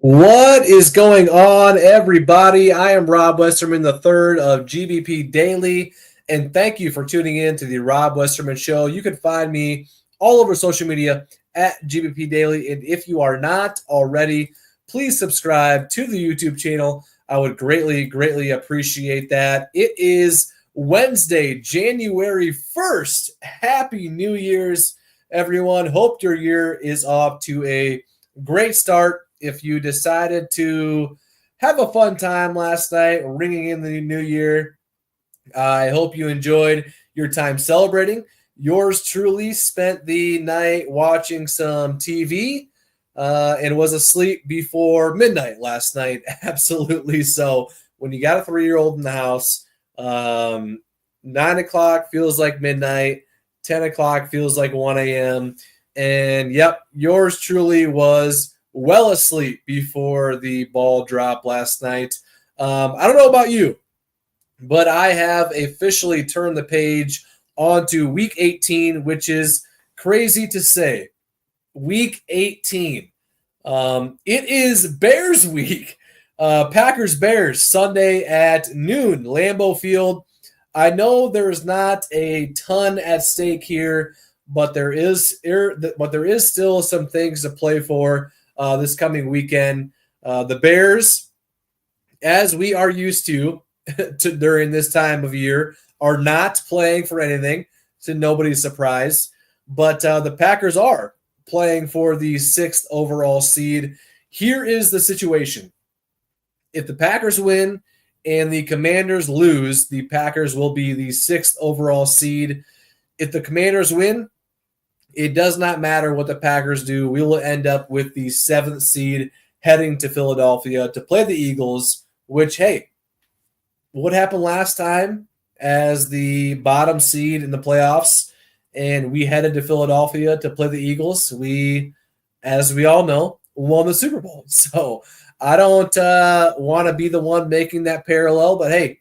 What is going on, everybody? I am Rob Westerman III of GBP Daily, and thank you for tuning in to the Rob Westerman Show. You can find me all over social media at GBP Daily, and if you are not already, please subscribe to the YouTube channel. I would greatly appreciate that. It is Wednesday, January 1st. Happy New Year's, everyone. Hope your year is off to a great start. If you decided to have a fun time last night, ringing in the new year, I hope you enjoyed your time celebrating. Yours truly spent the night watching some TV and was asleep before midnight last night. Absolutely. So when you got a 3-year-old in the house, 9 o'clock feels like midnight, 10 o'clock feels like 1 a.m. And yep, yours truly was well asleep before the ball dropped last night. I don't know about you, but I have officially turned the page onto Week 18, which is crazy to say. Week 18. It is Bears week. Packers-Bears, Sunday at noon, Lambeau Field. I know there's not a ton at stake here, but there is still some things to play for this coming weekend. The Bears, as we are used to during this time of year, are not playing for anything, to nobody's surprise. But the Packers are playing for the 6th overall seed. Here is the situation. If the Packers win and the Commanders lose, the Packers will be the 6th overall seed. If the Commanders win, it does not matter what the Packers do. We will end up with the 7th seed heading to Philadelphia to play the Eagles, which, hey, what happened last time as the bottom seed in the playoffs and we headed to Philadelphia to play the Eagles? We, as we all know, won the Super Bowl. So I don't want to be the one making that parallel, but hey,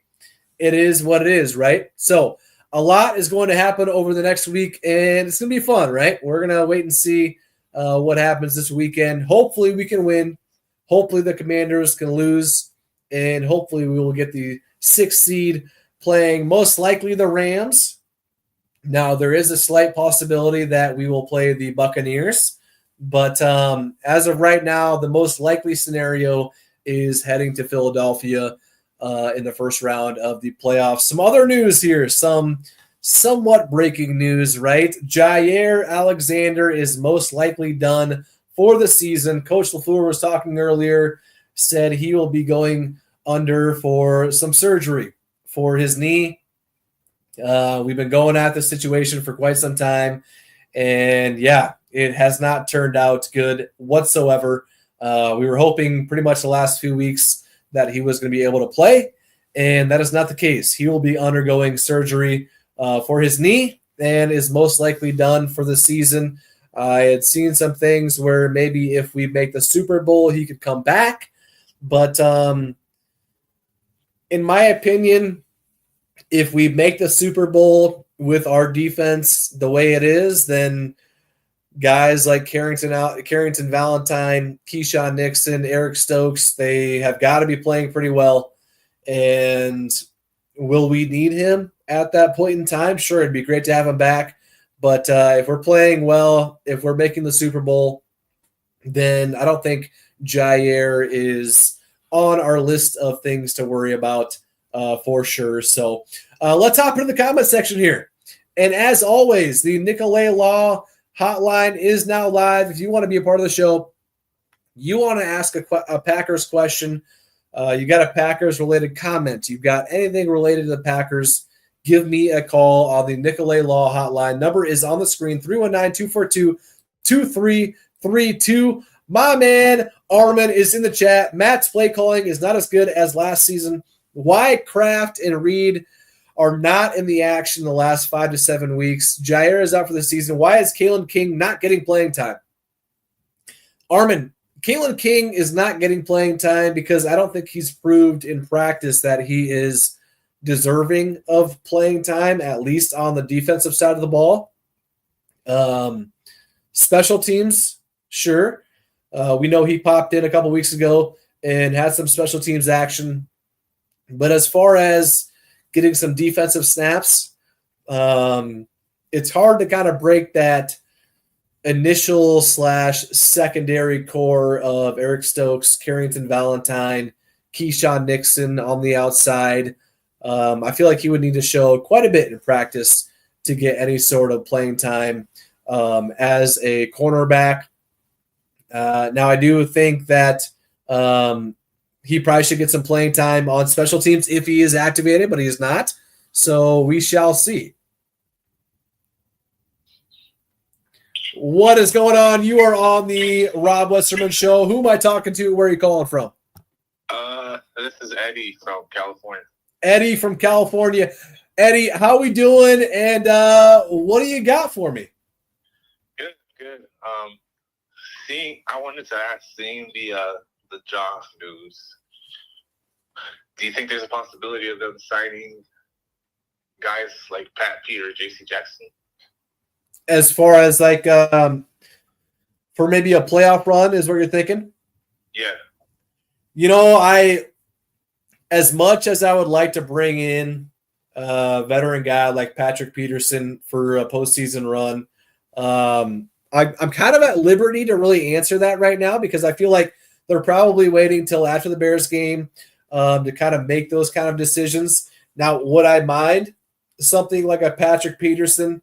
it is what it is, right? So a lot is going to happen over the next week, and it's going to be fun, right? We're going to wait and see what happens this weekend. Hopefully we can win. Hopefully the Commanders can lose, and hopefully we will get the 6th seed playing most likely the Rams. Now, there is a slight possibility that we will play the Buccaneers, but as of right now, the most likely scenario is heading to Philadelphia in the first round of the playoffs. Some other news here, some somewhat breaking news, right? Jaire Alexander is most likely done for the season. Coach LaFleur was talking earlier, said he will be going under for some surgery for his knee. We've been going at this situation for quite some time, and yeah, it has not turned out good whatsoever. We were hoping pretty much the last few weeks that he was going to be able to play, and that is not the case. He will be undergoing surgery for his knee and is most likely done for the season. I had seen some things where maybe if we make the Super Bowl, he could come back. But in my opinion, if we make the Super Bowl with our defense the way it is, then guys like Carrington Valentine, Keyshawn Nixon, Eric Stokes, they have got to be playing pretty well. And will we need him at that point in time? Sure, it'd be great to have him back. But if we're playing well, if we're making the Super Bowl, then I don't think Jaire is on our list of things to worry about for sure. So let's hop into the comment section here. And as always, the Nicolet Law hotline is now live. If you want to be a part of the show, you want to ask a Packers question, you got a Packers-related comment, you've got anything related to the Packers, give me a call on the Nicolet Law hotline. Number is on the screen, 319-242-2332. My man, Armin, is in the chat. Matt's play calling is not as good as last season. Why Kraft and Reed are not in the action the last 5 to 7 weeks? Jair is out for the season. Why is Kalen King not getting playing time? Armin, Kalen King is not getting playing time because I don't think he's proved in practice that he is deserving of playing time, at least on the defensive side of the ball. Special teams, sure. We know he popped in a couple weeks ago and had some special teams action. But as far as getting some defensive snaps, it's hard to kind of break that initial / secondary core of Eric Stokes, Carrington Valentine, Keyshawn Nixon on the outside. I feel like he would need to show quite a bit in practice to get any sort of playing time as a cornerback. Now, I do think that he probably should get some playing time on special teams if he is activated, but he is not. So we shall see. What is going on? You are on the Rob Westerman Show. Who am I talking to? Where are you calling from? This is Eddie from California. Eddie from California. Eddie, how we doing? And what do you got for me? Good. I wanted to ask, seeing the Josh news, do you think there's a possibility of them signing guys like Pat Peter, J.C. Jackson? As far as like for maybe a playoff run is what you're thinking? Yeah. You know, as much as I would like to bring in a veteran guy like Patrick Peterson for a postseason run, I'm kind of at liberty to really answer that right now because I feel like they're probably waiting till after the Bears game to kind of make those kind of decisions. Now, would I mind something like a Patrick Peterson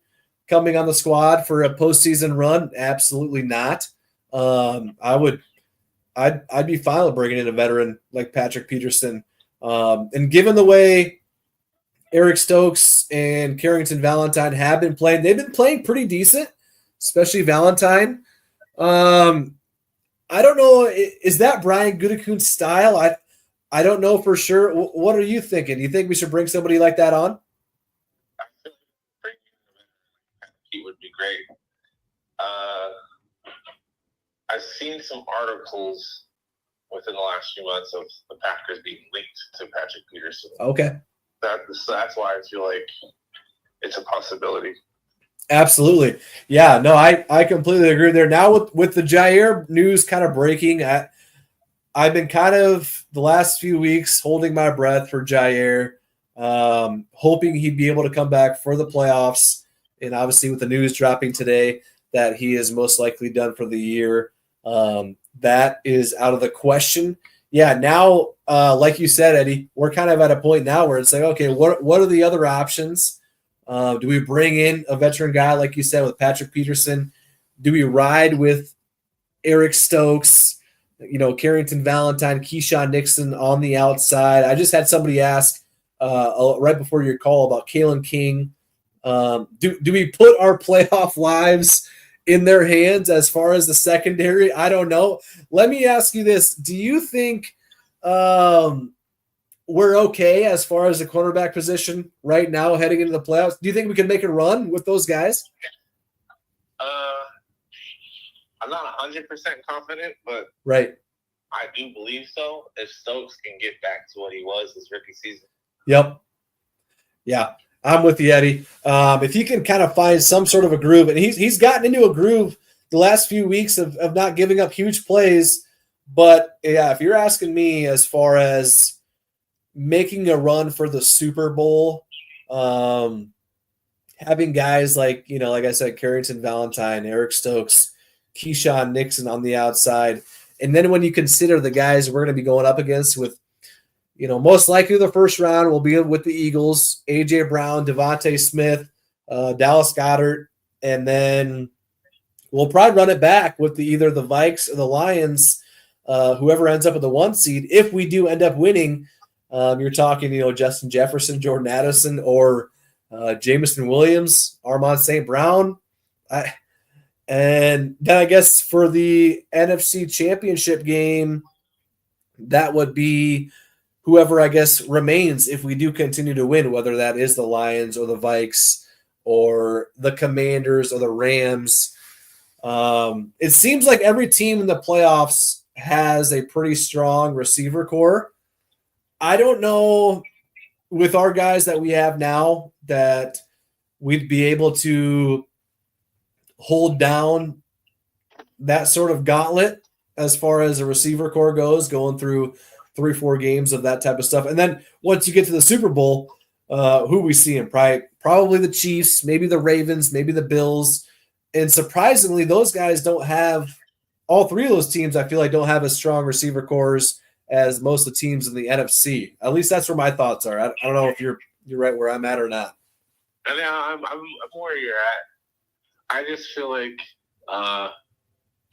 coming on the squad for a postseason run? Absolutely not. I'd be fine with bringing in a veteran like Patrick Peterson. And given the way Eric Stokes and Carrington Valentine have been playing, they've been playing pretty decent, especially Valentine. I don't know. Is that Brian Gutekunst's style? I don't know for sure. What are you thinking? Do you think we should bring somebody like that on? He would be great. I've seen some articles within the last few months of the Packers being linked to Patrick Peterson. Okay. That's why I feel like it's a possibility. Absolutely. Yeah, no, I completely agree there. Now with the Jair news kind of breaking, I've been kind of the last few weeks holding my breath for Jair, hoping he'd be able to come back for the playoffs. And obviously with the news dropping today that he is most likely done for the year, that is out of the question. Yeah, now, like you said, Eddie, we're kind of at a point now where it's like, okay, what are the other options? Do we bring in a veteran guy, like you said, with Patrick Peterson? Do we ride with Eric Stokes, Carrington Valentine, Keyshawn Nixon on the outside? I just had somebody ask right before your call about Kalen King. Do we put our playoff lives in their hands as far as the secondary? I don't know. Let me ask you this. Do you think we're okay as far as the cornerback position right now heading into the playoffs? Do you think we can make a run with those guys? I'm not 100% confident, but right, I do believe so. If Stokes can get back to what he was his rookie season. Yep. Yeah, I'm with you, Eddie. If he can kind of find some sort of a groove, and he's gotten into a groove the last few weeks of not giving up huge plays. But, yeah, if you're asking me as far as making a run for the Super Bowl, having guys like I said, Carrington Valentine, Eric Stokes, Keyshawn Nixon on the outside, and then when you consider the guys we're going to be going up against with most likely the first round will be with the Eagles, A.J. Brown, Devontae Smith, Dallas Goedert, and then we'll probably run it back with either the Vikes or the Lions, whoever ends up with the 1 seed. If we do end up winning, you're talking, Justin Jefferson, Jordan Addison, or Jameson Williams, Armand St. Brown. And then I guess for the NFC Championship game, that would be whoever I guess remains if we do continue to win, whether that is the Lions or the Vikes or the Commanders or the Rams. It seems like every team in the playoffs has a pretty strong receiver core. I don't know with our guys that we have now that we'd be able to hold down that sort of gauntlet as far as a receiver core goes, going through 3-4 games of that type of stuff. And then once you get to the Super Bowl, who we see in probably the Chiefs, maybe the Ravens, maybe the Bills. And surprisingly, those guys don't have – all three of those teams I feel like don't have as strong receiver cores as most of the teams in the NFC. At least that's where my thoughts are. I don't know if you're right where I'm at or not. I mean, I'm where you're at. I just feel like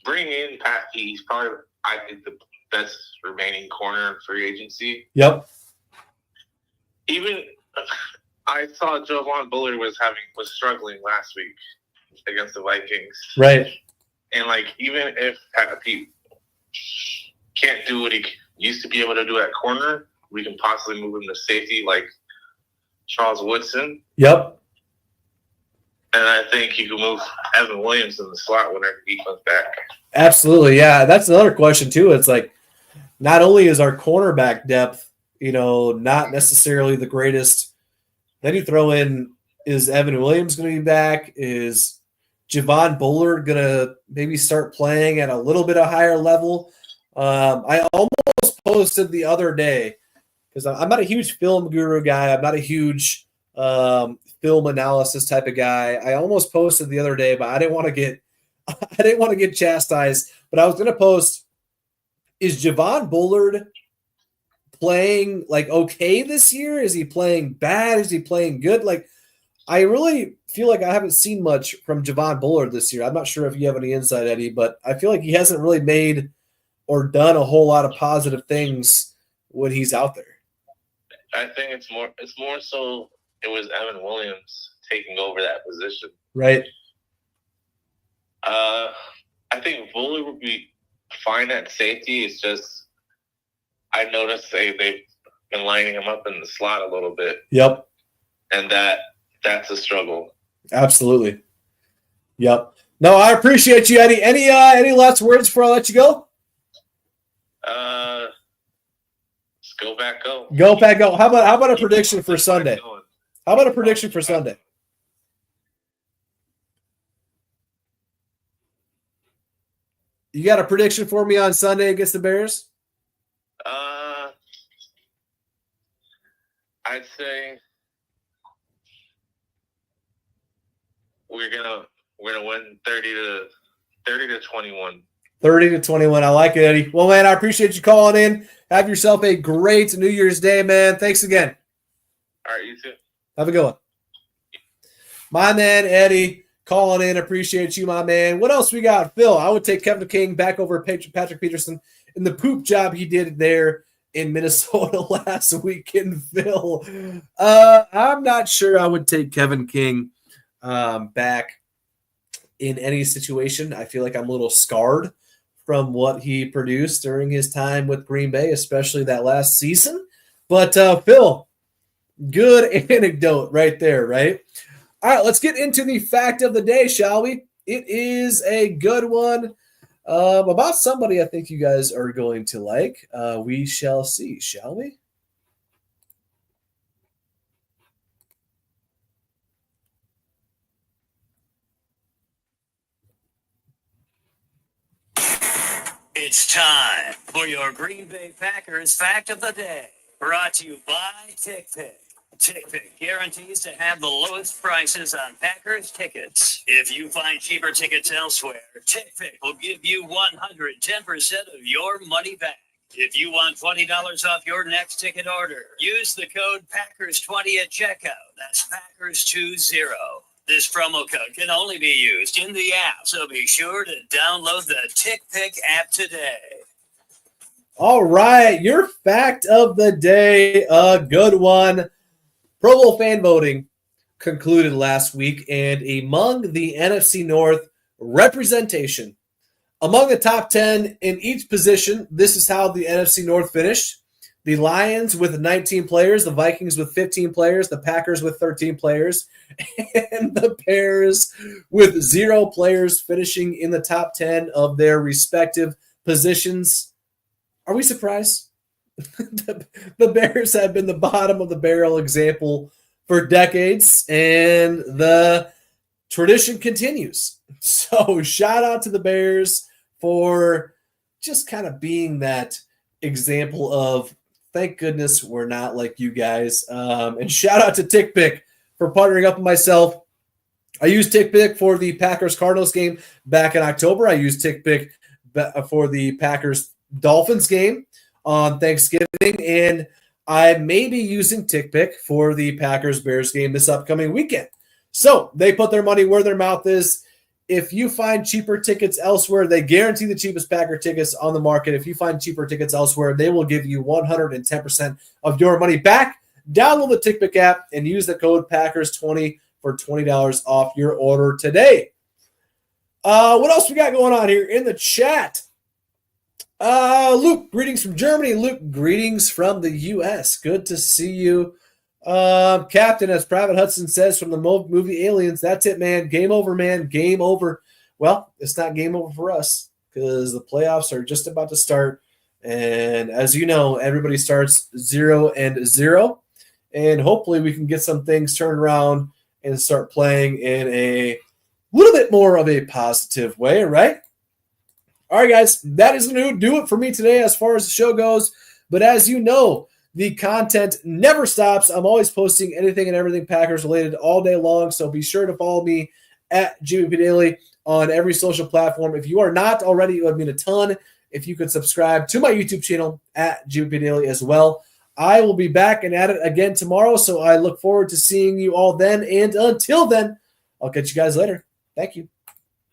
bringing in Pat P, he's probably, I think, the best remaining corner in free agency. Yep. Even I saw Javon Bullard was struggling last week against the Vikings. Right. And even if Pat P can't do what he used to be able to do at corner, we can possibly move him to safety like Charles Woodson. Yep. And I think you can move Evan Williams in the slot whenever he comes back. Absolutely, yeah. That's another question, too. It's like not only is our cornerback depth, not necessarily the greatest, then you throw in, is Evan Williams going to be back? Is Javon Bullard going to maybe start playing at a little bit of higher level? I almost posted the other day, because I'm not a huge film guru guy. I'm not a huge film analysis type of guy. I almost posted the other day, but I didn't want to get chastised. But I was going to post, is Javon Bullard playing okay this year? Is he playing bad? Is he playing good? I really feel like I haven't seen much from Javon Bullard this year. I'm not sure if you have any insight, Eddie, but I feel like he hasn't really made or done a whole lot of positive things when he's out there. I think it's more so it was Evan Williams taking over that position. Right. I think Bullard would be fine at safety. It's just I noticed they've been lining him up in the slot a little bit. Yep. And that's a struggle. Absolutely. Yep. No, I appreciate you, Eddie. Any last words before I let you go? Let's go back, go. Go back, go. How about a prediction for Sunday? How about a prediction for Sunday? You got a prediction for me on Sunday against the Bears? I'd say we're gonna win 30-21. 30-21. I like it, Eddie. Well, man, I appreciate you calling in. Have yourself a great New Year's Day, man. Thanks again. All right, you too. Have a good one. My man, Eddie, calling in. Appreciate you, my man. What else we got? Phil, I would take Kevin King back over Patrick Peterson in the poop job he did there in Minnesota last weekend, Phil. I'm not sure I would take Kevin King back in any situation. I feel like I'm a little scarred from what he produced during his time with Green Bay, especially that last season. But Phil, good anecdote right there, right? All right, let's get into the fact of the day, shall we? It is a good one about somebody I think you guys are going to like. We shall see, shall we? It's time for your Green Bay Packers Fact of the Day, brought to you by TickPick. TickPick guarantees to have the lowest prices on Packers tickets. If you find cheaper tickets elsewhere, TickPick will give you 110% of your money back. If you want $20 off your next ticket order, use the code Packers20 at checkout. That's Packers20. This promo code can only be used in the app, so be sure to download the TickPick app today. All right, your fact of the day, a good one. Pro Bowl fan voting concluded last week, and among the NFC North representation, among the top 10 in each position, this is how the NFC North finished. The Lions with 19 players, the Vikings with 15 players, the Packers with 13 players, and the Bears with 0 players finishing in the top 10 of their respective positions. Are we surprised? The Bears have been the bottom of the barrel example for decades, and the tradition continues. So shout out to the Bears for just kind of being that example of thank goodness we're not like you guys. And shout out to TickPick for partnering up with myself. I used TickPick for the Packers-Cardinals game back in October. I used TickPick for the Packers-Dolphins game on Thanksgiving. And I may be using TickPick for the Packers-Bears game this upcoming weekend. So they put their money where their mouth is. If you find cheaper tickets elsewhere, they guarantee the cheapest Packer tickets on the market. If you find cheaper tickets elsewhere, they will give you 110% of your money back. Download the TickPick app and use the code Packers20 for $20 off your order today. What else we got going on here in the chat? Luke, greetings from Germany. Luke, greetings from the U.S. Good to see you. Captain, as Private Hudson says from the movie Aliens, that's it, man. Game over, man. Game over. Well, it's not game over for us because the playoffs are just about to start. And as you know, everybody starts 0-0. And hopefully we can get some things turned around and start playing in a little bit more of a positive way, right? All right, guys, that is going to do it for me today as far as the show goes. But as you know, the content never stops. I'm always posting anything and everything Packers related all day long. So be sure to follow me at GBP Daily on every social platform. If you are not already, it would mean a ton if you could subscribe to my YouTube channel at GBP Daily as well. I will be back and at it again tomorrow. So I look forward to seeing you all then. And until then, I'll catch you guys later. Thank you.